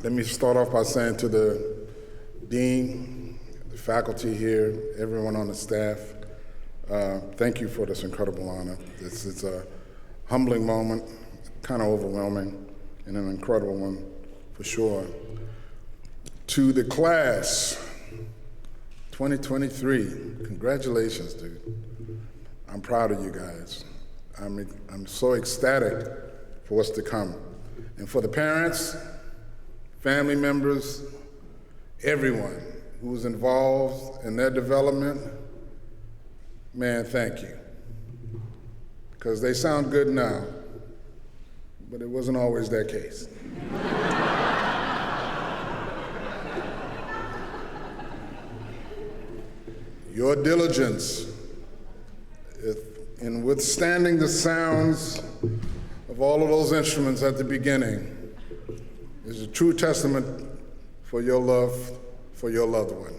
Let me start off by saying to the dean, the faculty here, everyone on the staff, thank you for this incredible honor. It's a humbling moment, kind of overwhelming, and an incredible one for sure. To the class 2023, congratulations, dude. I'm proud of you guys. I'm so ecstatic for what's to come. And for the parents, family members, everyone who was involved in their development, man, thank you. Because they sound good now, but it wasn't always their case. Your diligence in withstanding the sounds of all of those instruments at the beginning is a true testament for your love for your loved one.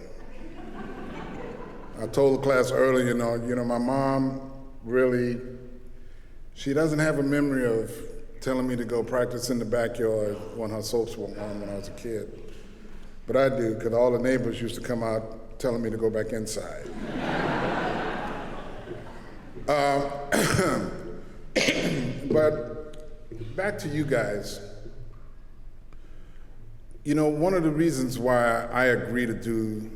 I told the class earlier, you know, my mom really, she doesn't have a memory of telling me to go practice in the backyard when her soaps were on when I was a kid. But I do, because all the neighbors used to come out telling me to go back inside. But back to you guys. You know, one of the reasons why I agree to do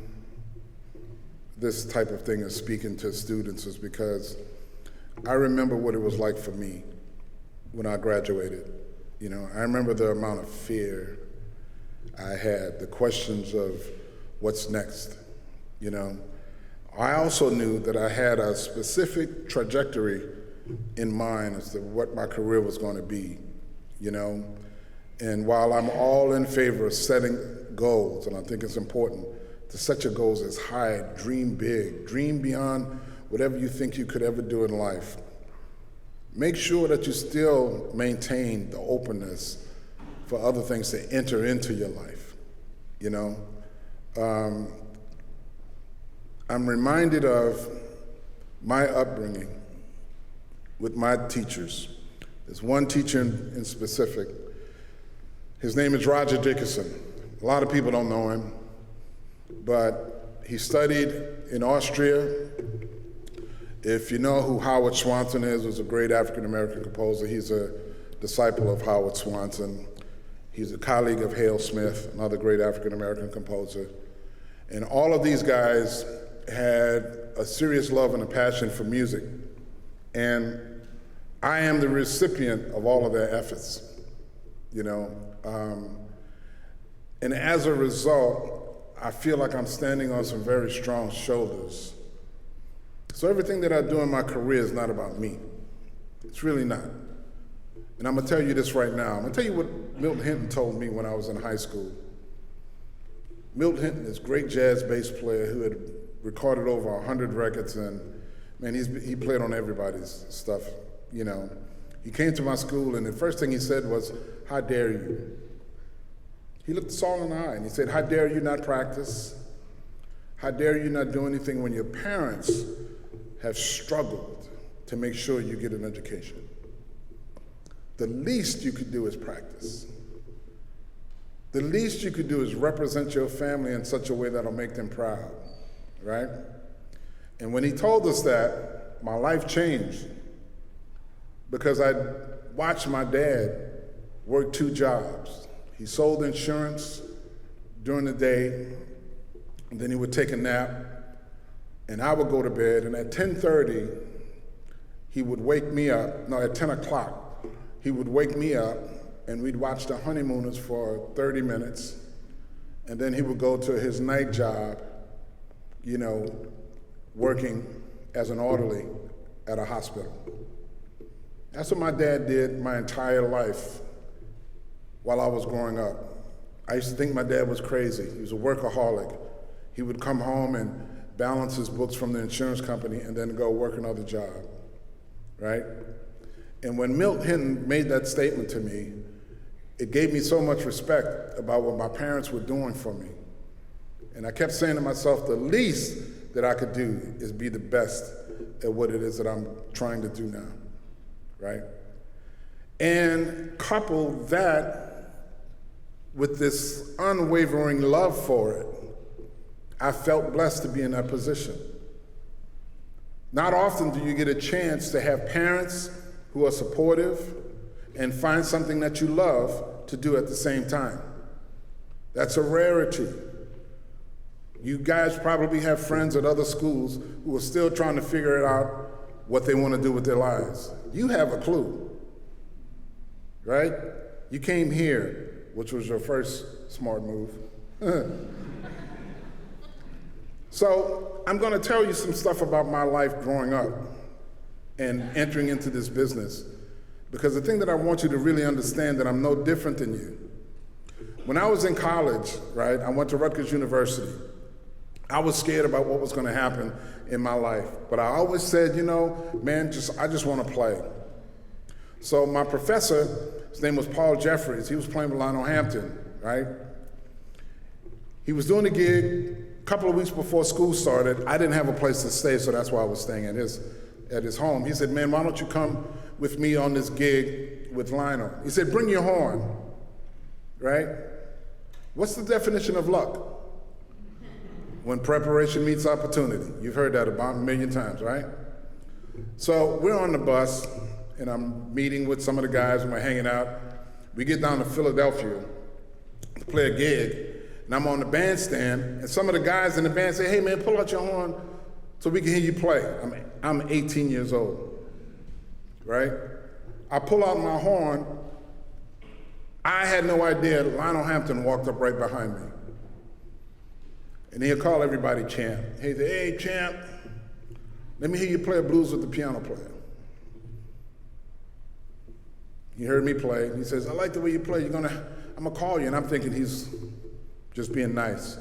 this type of thing is speaking to students is because I remember what it was like for me when I graduated. You know, I remember the amount of fear I had, the questions of what's next, you know. I also knew that I had a specific trajectory in mind as to what my career was going to be, you know. And while I'm all in favor of setting goals, and I think it's important to set your goals as high, dream big, dream beyond whatever you think you could ever do in life, make sure that you still maintain the openness for other things to enter into your life, you know. I'm reminded of my upbringing with my teachers. There's one teacher in specific. His name is Roger Dickerson. A lot of people don't know him, but he studied in Austria. If you know who Howard Swanson is, was a great African-American composer. He's a disciple of Howard Swanson. He's a colleague of Hale Smith, another great African-American composer. And all of these guys had a serious love and a passion for music. And I am the recipient of all of their efforts, you know. And as a result, I feel like I'm standing on some very strong shoulders. So everything that I do in my career is not about me. It's really not. And I'm gonna tell you this right now. I'm gonna tell you what Milton Hinton told me when I was in high school. Milton Hinton is a great jazz bass player who had recorded over 100 records, and man, he played on everybody's stuff, you know. He came to my school, and the first thing he said was, "How dare you?" He looked us all in the eye, and he said, "How dare you not practice? How dare you not do anything when your parents have struggled to make sure you get an education? The least you could do is practice. The least you could do is represent your family in such a way that'll make them proud," right? And when he told us that, my life changed, because I watched my dad work 2 jobs. He sold insurance during the day, and then he would take a nap, and I would go to bed, and at 10:30, he would wake me up, no, at 10 o'clock, he would wake me up, and we'd watch The Honeymooners for 30 minutes, and then he would go to his night job, you know, working as an orderly at a hospital. That's what my dad did my entire life while I was growing up. I used to think my dad was crazy. He was a workaholic. He would come home and balance his books from the insurance company and then go work another job, right? And when Milt Hinton made that statement to me, it gave me so much respect about what my parents were doing for me. And I kept saying to myself, the least that I could do is be the best at what it is that I'm trying to do now, right? And couple that with this unwavering love for it, I felt blessed to be in that position. Not often do you get a chance to have parents who are supportive and find something that you love to do at the same time. That's a rarity. You guys probably have friends at other schools who are still trying to figure out what they want to do with their lives. You have a clue, right? You came here, which was your first smart move. So I'm going to tell you some stuff about my life growing up and entering into this business, because the thing that I want you to really understand that I'm no different than you. When I was in college, right, I went to Rutgers University. I was scared about what was going to happen in my life, but I always said, you know, man, I just want to play. So my professor, his name was Paul Jeffries, he was playing with Lionel Hampton, right? He was doing a gig a couple of weeks before school started. I didn't have a place to stay, so that's why I was staying at his home. He said, man, why don't you come with me on this gig with Lionel? He said, bring your horn, right? What's the definition of luck? When preparation meets opportunity. You've heard that about a million times, right? So we're on the bus, and I'm meeting with some of the guys, and we're hanging out. We get down to Philadelphia to play a gig, and I'm on the bandstand, and some of the guys in the band say, hey man, pull out your horn so we can hear you play. I'm 18 years old, right? I pull out my horn. I had no idea Lionel Hampton walked up right behind me. And he'll call everybody champ. He'd say, hey champ, let me hear you play a blues with the piano player. He heard me play, and he says, I like the way you play, I'm gonna call you. And I'm thinking he's just being nice.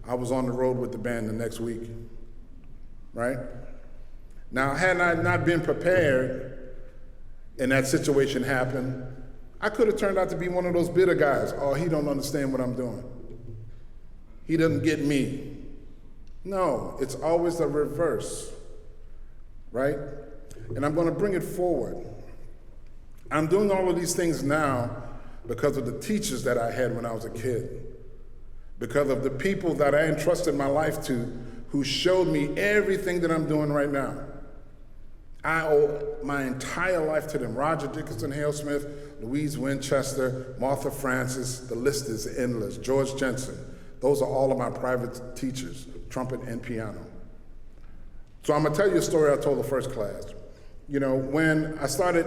I was on the road with the band the next week, right? Now, had I not been prepared and that situation happened, I could have turned out to be one of those bitter guys. Oh, he don't understand what I'm doing. He doesn't get me. No, it's always the reverse, right? And I'm gonna bring it forward. I'm doing all of these things now because of the teachers that I had when I was a kid, because of the people that I entrusted my life to who showed me everything that I'm doing right now. I owe my entire life to them. Roger Dickinson, Hale Smith, Louise Winchester, Martha Francis, the list is endless. George Jensen. Those are all of my private teachers, trumpet and piano. So I'm gonna tell you a story I told the first class. You know, when I started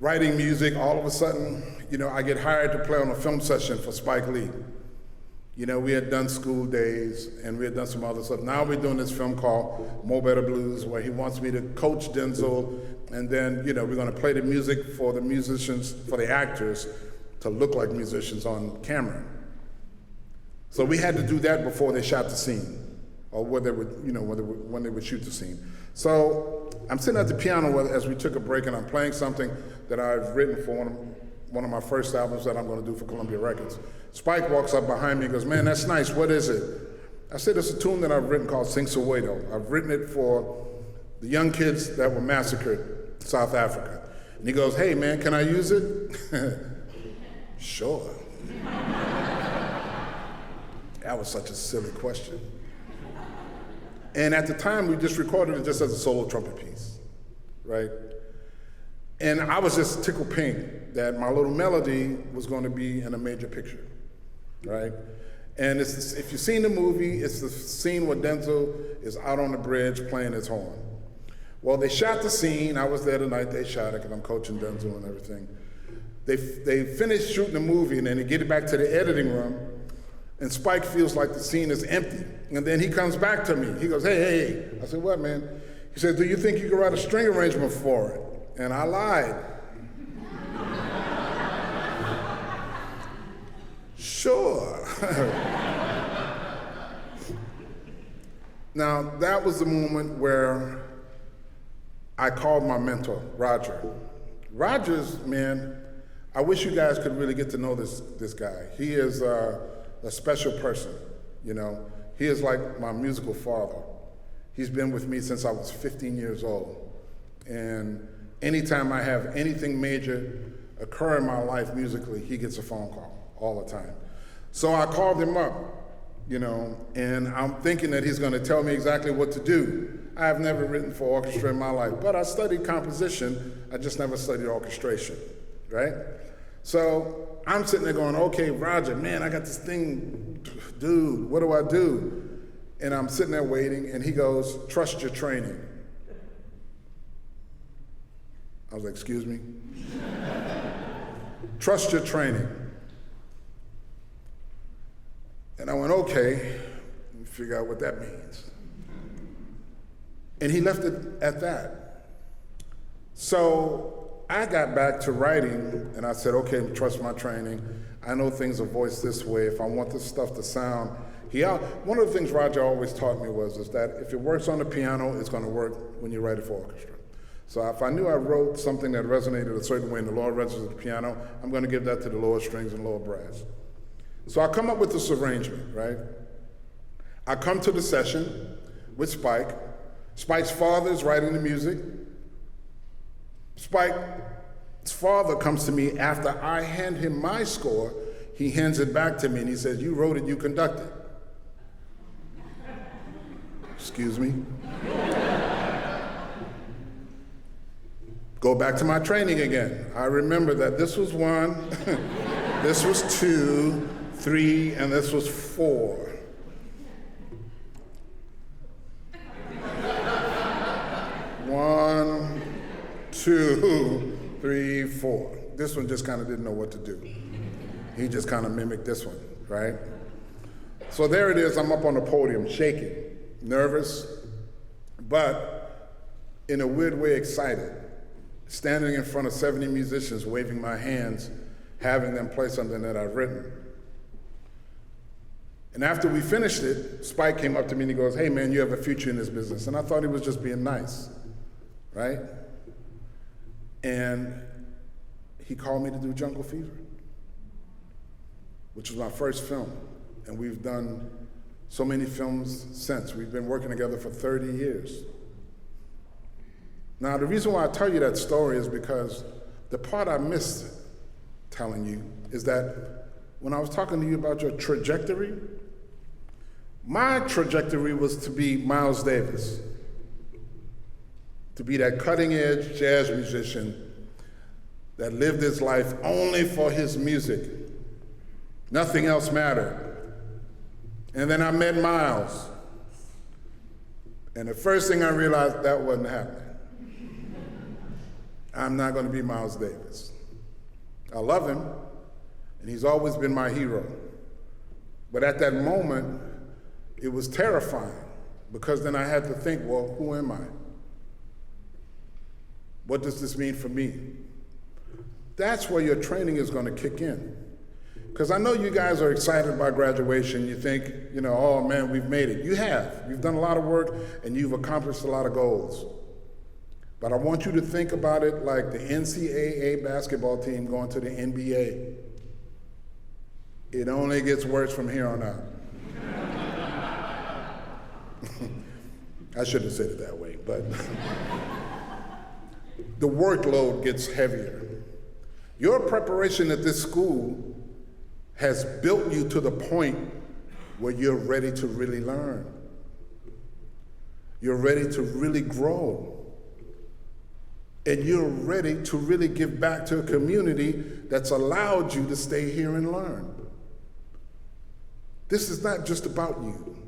writing music, all of a sudden, you know, I get hired to play on a film session for Spike Lee. You know, we had done School Days and we had done some other stuff. Now we're doing this film called Mo Better Blues, where he wants me to coach Denzel, and then, you know, we're gonna play the music for the musicians, for the actors to look like musicians on camera. So we had to do that before they shot the scene, or when they would shoot the scene. So I'm sitting at the piano as we took a break, and I'm playing something that I've written for one of my first albums that I'm going to do for Columbia Records. Spike walks up behind me and goes, man, that's nice, what is it? I said, it's a tune that I've written called Sing Soweto. I've written it for the young kids that were massacred in South Africa. And he goes, hey man, can I use it? Sure. That was such a silly question. And at the time, we just recorded it just as a solo trumpet piece, right? And I was just tickled pink that my little melody was going to be in a major picture, right? And if you've seen the movie, it's the scene where Denzel is out on the bridge playing his horn. Well, they shot the scene. I was there the night they shot it because I'm coaching Denzel and everything. They finished shooting the movie, and then they get it back to the editing room, and Spike feels like the scene is empty. And then he comes back to me. He goes, hey. I said, what, man? He said, do you think you could write a string arrangement for it? And I lied. Sure. Now, that was the moment where I called my mentor, Roger. Roger's, man, I wish you guys could really get to know this guy. He is a special person, you know. He is like my musical father. He's been with me since I was 15 years old. And anytime I have anything major occur in my life musically, he gets a phone call. all the time. So I called him up, and I'm thinking that he's gonna tell me exactly what to do. I have never written for orchestra in my life, but I studied composition, I just never studied orchestration, right? So I'm sitting there going, okay, Roger, man, I got this thing, dude, what do I do? And I'm sitting there waiting, and he goes, trust your training. I was like, excuse me? Trust your training. And I went, okay, let me figure out what that means. And he left it at that. So I got back to writing, and I said, okay, trust my training. I know things are voiced this way. If I want this stuff to sound, one of the things Roger always taught me is that if it works on the piano, it's gonna work when you write it for orchestra. So if I knew I wrote something that resonated a certain way in the lower registers of the piano, I'm gonna give that to the lower strings and lower brass. So I come up with this arrangement, right? I come to the session with Spike. Spike's father is writing the music. Spike's father comes to me after I hand him my score. He hands it back to me and he says, you wrote it, you conducted. Excuse me? Go back to my training again. I remember that this was 1, this was 2, 3, and this was 4. One, 2, 3, 4. This one just kind of didn't know what to do. He just kind of mimicked this one, right? So there it is, I'm up on the podium, shaking, nervous, but in a weird way excited. Standing in front of 70 musicians, waving my hands, having them play something that I've written. And after we finished it, Spike came up to me and he goes, hey man, you have a future in this business. And I thought he was just being nice, right? And he called me to do Jungle Fever, which was my first film. And we've done so many films since. We've been working together for 30 years. Now, the reason why I tell you that story is because the part I missed telling you is that when I was talking to you about your trajectory, my trajectory was to be Miles Davis, to be that cutting-edge jazz musician that lived his life only for his music. Nothing else mattered. And then I met Miles, and the first thing I realized, that wasn't happening. I'm not going to be Miles Davis. I love him, and he's always been my hero. But at that moment, it was terrifying, because then I had to think, well, who am I? What does this mean for me? That's where your training is going to kick in. Because I know you guys are excited about graduation. You think, oh man, we've made it. You have. You've done a lot of work, and you've accomplished a lot of goals. But I want you to think about it like the NCAA basketball team going to the NBA. It only gets worse from here on out. I shouldn't have said it that way, but the workload gets heavier. Your preparation at this school has built you to the point where you're ready to really learn. You're ready to really grow. And you're ready to really give back to a community that's allowed you to stay here and learn. This is not just about you.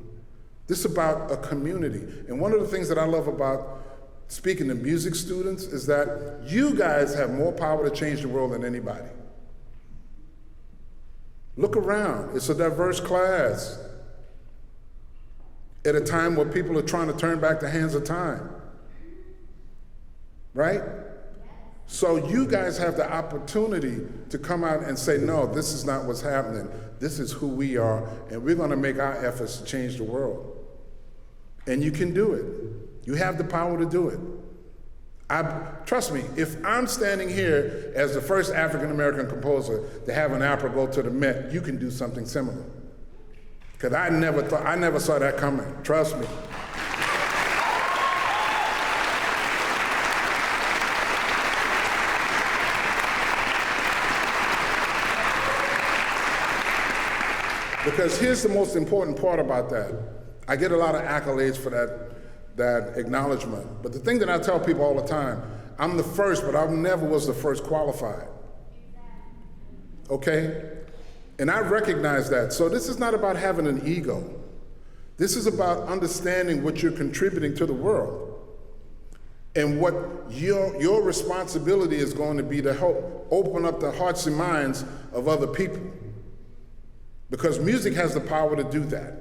This is about a community. And one of the things that I love about speaking to music students is that you guys have more power to change the world than anybody. Look around, it's a diverse class at a time where people are trying to turn back the hands of time. Right? So you guys have the opportunity to come out and say, no, this is not what's happening. This is who we are, and we're going to make our efforts to change the world. And you can do it. You have the power to do it. Trust me, if I'm standing here as the first African-American composer to have an opera go to the Met, you can do something similar. Because I never saw that coming. Trust me. Because here's the most important part about that. I get a lot of accolades for that acknowledgement. But the thing that I tell people all the time, I'm the first, but I never was the first qualified. Okay? And I recognize that. So this is not about having an ego. This is about understanding what you're contributing to the world and what your responsibility is going to be to help open up the hearts and minds of other people. Because music has the power to do that.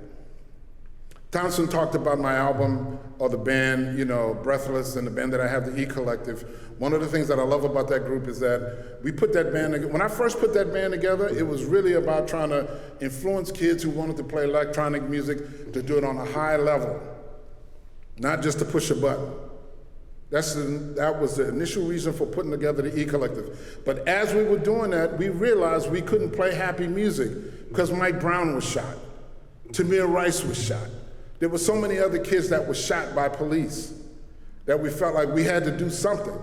Thompson talked about my album or the band, Breathless, and the band that I have, the E Collective. One of the things that I love about that group is that we put that band together. When I first put that band together, it was really about trying to influence kids who wanted to play electronic music to do it on a high level, not just to push a button. That was the initial reason for putting together the E Collective. But as we were doing that, we realized we couldn't play happy music because Mike Brown was shot. Tamir Rice was shot. There were so many other kids that were shot by police that we felt like we had to do something.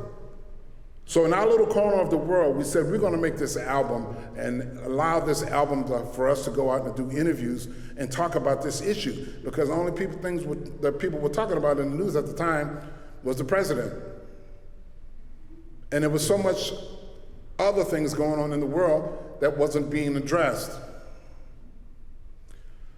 So in our little corner of the world, we said, we're gonna make this album and allow this album for us to go out and do interviews and talk about this issue. Because the only things that people were talking about in the news at the time was the president. And there was so much other things going on in the world that wasn't being addressed.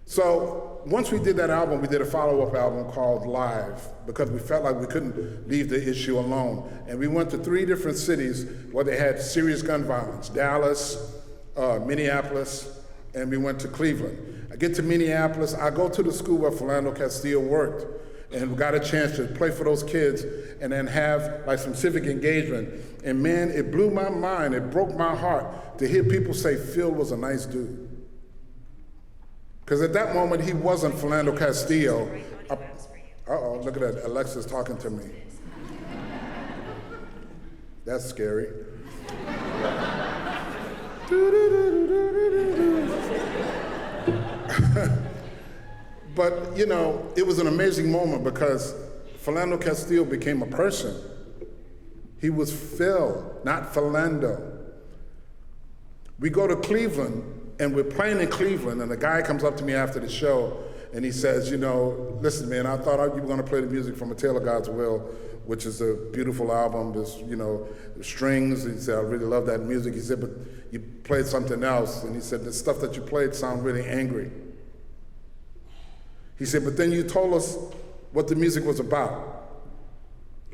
So once we did that album, we did a follow-up album called Live, because we felt like we couldn't leave the issue alone. And we went to 3 different cities where they had serious gun violence: Dallas, Minneapolis, and we went to Cleveland. I get to Minneapolis, I go to the school where Philando Castile worked, and we got a chance to play for those kids and then have like some civic engagement. And man, it blew my mind, it broke my heart to hear people say Phil was a nice dude. Because at that moment, he wasn't Philando Castile. Uh-oh, look at that, Alexa's talking to me. That's scary. But, it was an amazing moment because Philando Castile became a person. He was Phil, not Philando. We go to Cleveland, and we're playing in Cleveland, and the guy comes up to me after the show, and he says, listen, man, I thought you were gonna play the music from A Tale of God's Will, which is a beautiful album. There's, the strings. He said, I really love that music. He said, but you played something else. And he said, the stuff that you played sounded really angry. He said, but then you told us what the music was about.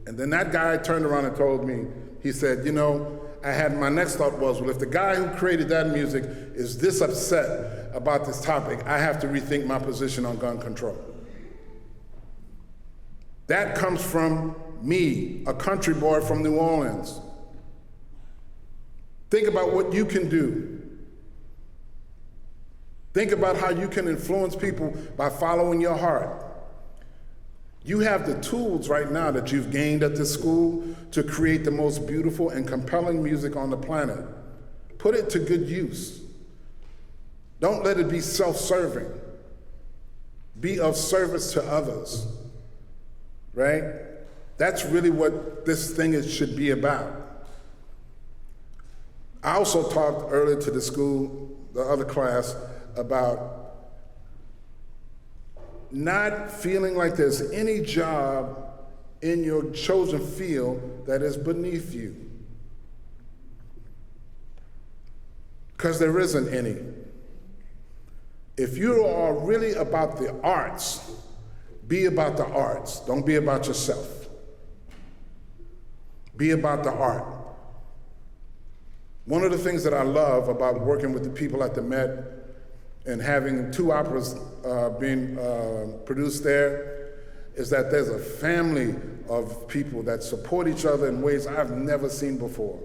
And then that guy turned around and told me, he said, my next thought was, well, if the guy who created that music is this upset about this topic, I have to rethink my position on gun control. That comes from me, a country boy from New Orleans. Think about what you can do. Think about how you can influence people by following your heart. You have the tools right now that you've gained at this school to create the most beautiful and compelling music on the planet. Put it to good use. Don't let it be self-serving. Be of service to others, right? That's really what this thing should be about. I also talked earlier to the school, the other class, about not feeling like there's any job in your chosen field that is beneath you. Because there isn't any. If you are really about the arts, be about the arts. Don't be about yourself. Be about the art. One of the things that I love about working with the people at the Met and having 2 operas being produced there is that there's a family of people that support each other in ways I've never seen before.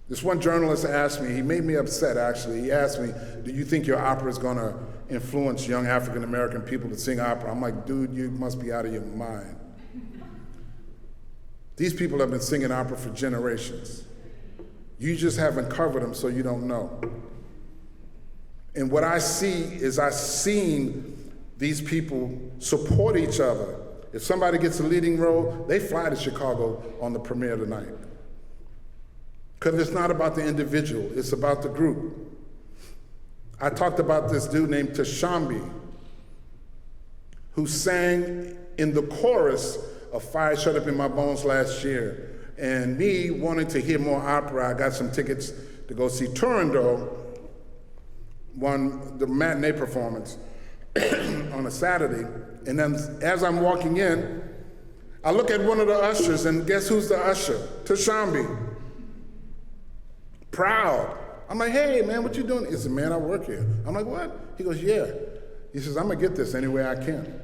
This one journalist asked me, he made me upset actually, he asked me, do you think your opera is gonna influence young African American people to sing opera? I'm like, dude, you must be out of your mind. These people have been singing opera for generations. You just haven't covered them, so you don't know. And what I see is I've seen these people support each other. If somebody gets a leading role, they fly to Chicago on the premiere tonight. Because it's not about the individual, it's about the group. I talked about this dude named Tashambi, who sang in the chorus of Fire Shut Up in My Bones last year. And me wanting to hear more opera, I got some tickets to go see Turandot, the matinee performance on a Saturday. And then as I'm walking in, I look at one of the ushers, and guess who's the usher? Tashambi. Proud. I'm like, hey, man, what you doing? He said, man, I work here. I'm like, what? He goes, yeah. He says, I'm going to get this any way I can.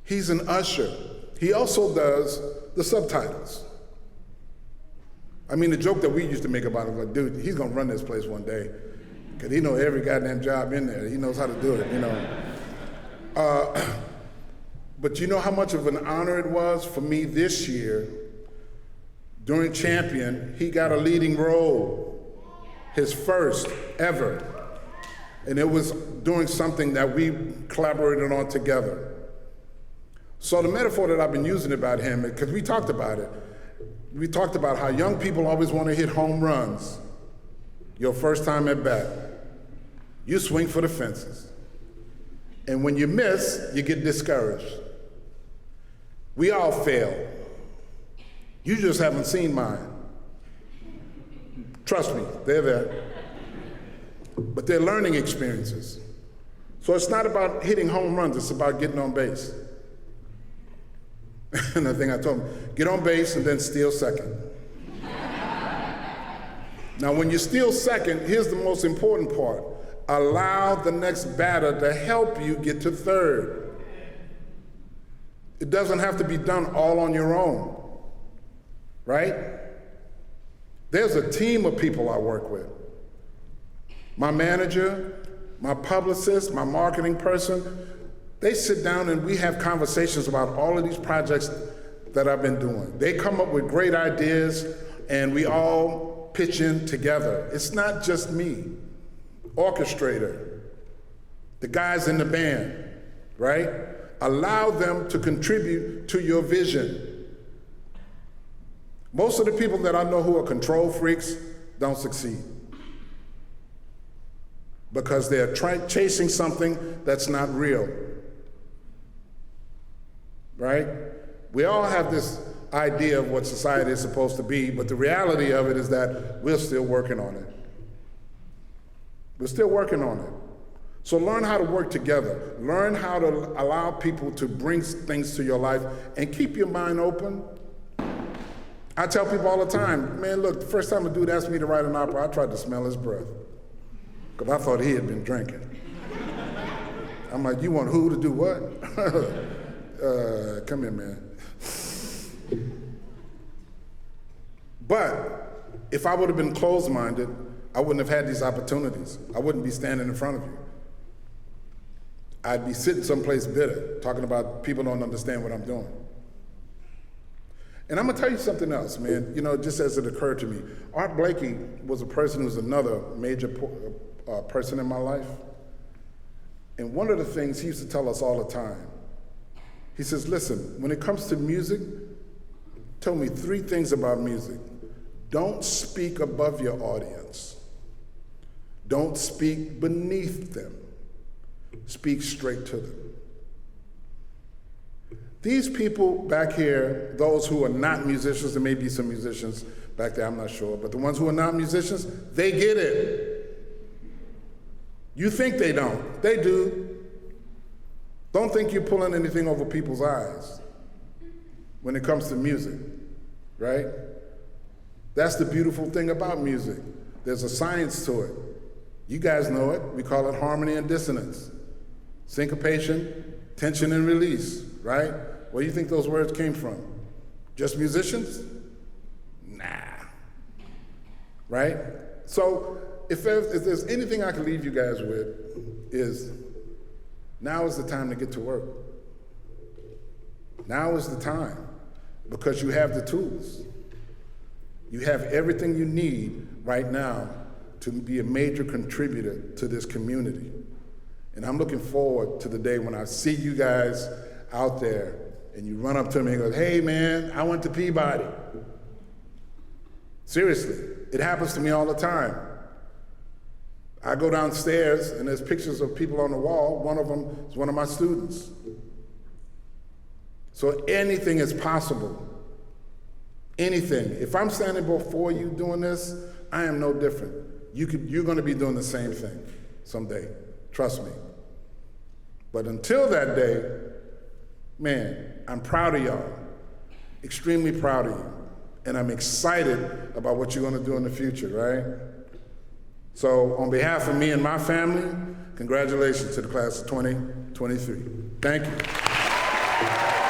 He's an usher. He also does the subtitles. I mean, the joke that we used to make about him, like, dude, he's going to run this place one day, because he knows every goddamn job in there. He knows how to do it, you know. But you know how much of an honor it was for me this year. During Champion, he got a leading role, his first ever. And it was doing something that we collaborated on together. So the metaphor that I've been using about him, because we talked about it, we talked about how young people always want to hit home runs. Your first time at bat, you swing for the fences. And when you miss, you get discouraged. We all fail. You just haven't seen mine. Trust me, they're there. But they're learning experiences. So it's not about hitting home runs, it's about getting on base. And the thing I told him, get on base and then steal second. Now when you steal second, here's the most important part. Allow the next batter to help you get to third. It doesn't have to be done all on your own. Right? There's a team of people I work with. My manager, my publicist, my marketing person, they sit down and we have conversations about all of these projects that I've been doing. They come up with great ideas and we all pitch in together. It's not just me, orchestrator, the guys in the band, right? Allow them to contribute to your vision. Most of the people that I know who are control freaks don't succeed because they're chasing something that's not real, right? We all have this idea of what society is supposed to be, but the reality of it is that we're still working on it. We're still working on it. So learn how to work together. Learn how to allow people to bring things to your life and keep your mind open. I tell people all the time, man, look, the first time a dude asked me to write an opera, I tried to smell his breath, because I thought he had been drinking. I'm like, you want who to do what? Come here, man. But if I would have been closed-minded, I wouldn't have had these opportunities. I wouldn't be standing in front of you. I'd be sitting someplace bitter, talking about people don't understand what I'm doing. And I'm gonna tell you something else, man, you know, just as it occurred to me. Art Blakey was a person who was another major person in my life. And one of the things he used to tell us all the time, he says, listen, when it comes to music, tell me 3 things about music. Don't speak above your audience. Don't speak beneath them. Speak straight to them. These people back here, those who are not musicians, there may be some musicians back there, I'm not sure, but the ones who are not musicians, they get it. You think they don't, they do. Don't think you're pulling anything over people's eyes when it comes to music, right? That's the beautiful thing about music. There's a science to it. You guys know it, we call it harmony and dissonance. Syncopation, tension and release, right? Where do you think those words came from? Just musicians? Nah. Right? So if there's anything I can leave you guys with is now is the time to get to work. Now is the time because you have the tools. You have everything you need right now to be a major contributor to this community. And I'm looking forward to the day when I see you guys out there and you run up to me and go, hey man, I went to Peabody. Seriously, it happens to me all the time. I go downstairs and there's pictures of people on the wall. One of them is one of my students. So anything is possible. Anything. If I'm standing before you doing this, I am no different. You're going to be doing the same thing someday. Trust me. But until that day, man, I'm proud of y'all. Extremely proud of you. And I'm excited about what you're going to do in the future, right? So on behalf of me and my family, congratulations to the class of 2023. Thank you.